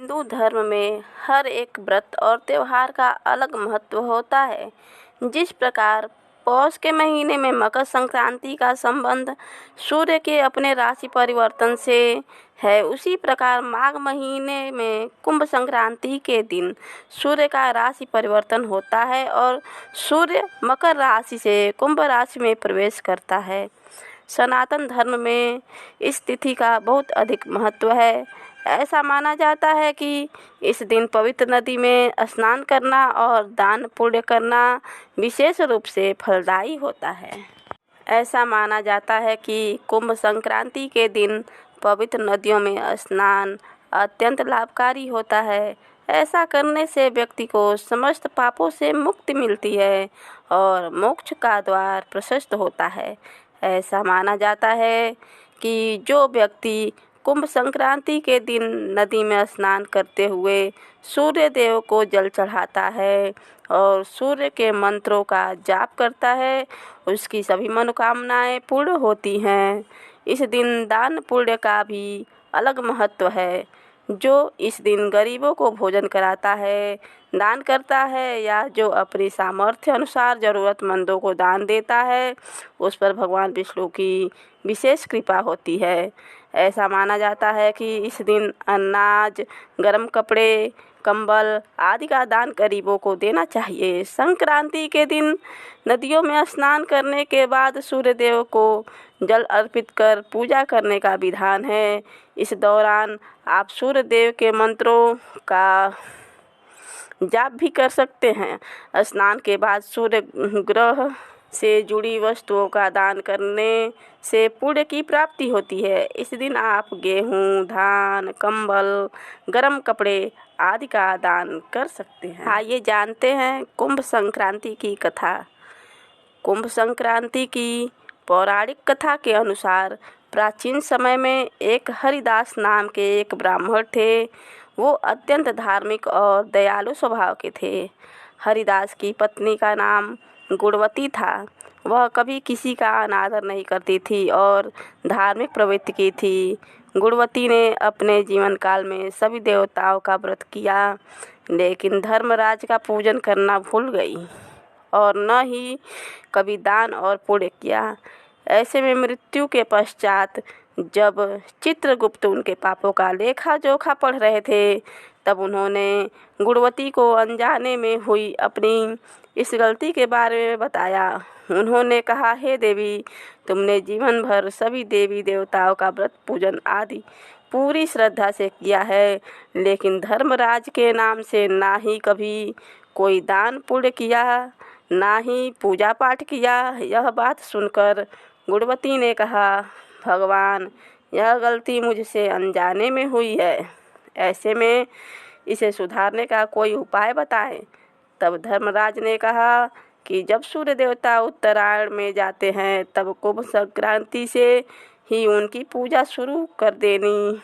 हिंदू धर्म में हर एक व्रत और त्योहार का अलग महत्व होता है। जिस प्रकार पौष के महीने में मकर संक्रांति का संबंध सूर्य के अपने राशि परिवर्तन से है, उसी प्रकार माघ महीने में कुंभ संक्रांति के दिन सूर्य का राशि परिवर्तन होता है और सूर्य मकर राशि से कुंभ राशि में प्रवेश करता है। सनातन धर्म में इस तिथि का बहुत अधिक महत्व है। ऐसा माना जाता है कि इस दिन पवित्र नदी में स्नान करना और दान पुण्य करना विशेष रूप से फलदायी होता है। ऐसा माना जाता है कि कुंभ संक्रांति के दिन पवित्र नदियों में स्नान अत्यंत लाभकारी होता है। ऐसा करने से व्यक्ति को समस्त पापों से मुक्ति मिलती है और मोक्ष का द्वार प्रशस्त होता है। ऐसा माना जाता है कि जो व्यक्ति कुंभ संक्रांति के दिन नदी में स्नान करते हुए सूर्य देव को जल चढ़ाता है और सूर्य के मंत्रों का जाप करता है, उसकी सभी मनोकामनाएं पूर्ण होती हैं। इस दिन दान पुण्य का भी अलग महत्व है। जो इस दिन गरीबों को भोजन कराता है, दान करता है या जो अपनी सामर्थ्य अनुसार ज़रूरतमंदों को दान देता है, उस पर भगवान विष्णु की विशेष कृपा होती है। ऐसा माना जाता है कि इस दिन अनाज, गर्म कपड़े, कंबल आदि का दान गरीबों को देना चाहिए। संक्रांति के दिन नदियों में स्नान करने के बाद सूर्य देव को जल अर्पित कर पूजा करने का विधान है। इस दौरान आप सूर्य देव के मंत्रों का जाप भी कर सकते हैं। स्नान के बाद सूर्य ग्रह से जुड़ी वस्तुओं का दान करने से पुण्य की प्राप्ति होती है। इस दिन आप गेहूं, धान, कंबल, गरम कपड़े आदि का दान कर सकते हैं। आइए जानते हैं कुंभ संक्रांति की कथा। कुंभ संक्रांति की पौराणिक कथा के अनुसार प्राचीन समय में एक हरिदास नाम के एक ब्राह्मण थे। वो अत्यंत धार्मिक और दयालु स्वभाव के थे। हरिदास की पत्नी का नाम गुणवती था। वह कभी किसी का अनादर नहीं करती थी और धार्मिक प्रवृत्ति की थी। गुणवती ने अपने जीवन काल में सभी देवताओं का व्रत किया, लेकिन धर्मराज का पूजन करना भूल गई और न ही कभी दान और पुण्य किया। ऐसे में मृत्यु के पश्चात जब चित्रगुप्त उनके पापों का लेखा जोखा पढ़ रहे थे, तब उन्होंने गुणवती को अनजाने में हुई अपनी इस गलती के बारे में बताया। उन्होंने कहा, हे देवी, तुमने जीवन भर सभी देवी देवताओं का व्रत पूजन आदि पूरी श्रद्धा से किया है, लेकिन धर्मराज के नाम से ना ही कभी कोई दान पुण्य किया, ना ही पूजा पाठ किया। यह बात सुनकर गुणवती ने कहा, भगवान, यह गलती मुझसे अनजाने में हुई है। ऐसे में इसे सुधारने का कोई उपाय बताएं। तब धर्मराज ने कहा कि जब सूर्य देवता उत्तरायण में जाते हैं, तब कुंभ संक्रांति से ही उनकी पूजा शुरू कर देनी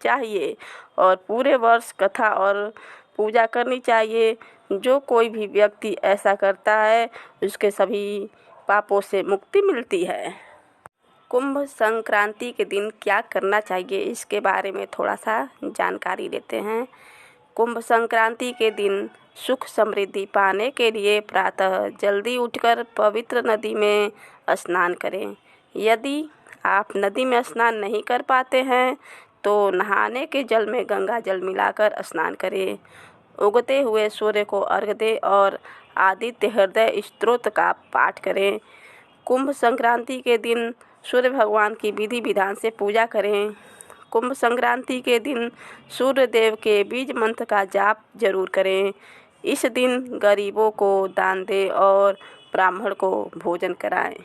चाहिए और पूरे वर्ष कथा और पूजा करनी चाहिए। जो कोई भी व्यक्ति ऐसा करता है, उसके सभी पापों से मुक्ति मिलती है। कुंभ संक्रांति के दिन क्या करना चाहिए, इसके बारे में थोड़ा सा जानकारी लेते हैं। कुंभ संक्रांति के दिन सुख समृद्धि पाने के लिए प्रातः जल्दी उठकर पवित्र नदी में स्नान करें। यदि आप नदी में स्नान नहीं कर पाते हैं, तो नहाने के जल में गंगा जल मिलाकर स्नान करें। उगते हुए सूर्य को अर्घ्य दें और आदित्य हृदय स्तोत्र का पाठ करें। कुंभ संक्रांति के दिन सूर्य भगवान की विधि विधान से पूजा करें। कुंभ संक्रांति के दिन सूर्य देव के बीज मंत्र का जाप जरूर करें। इस दिन गरीबों को दान दें और ब्राह्मण को भोजन कराएं।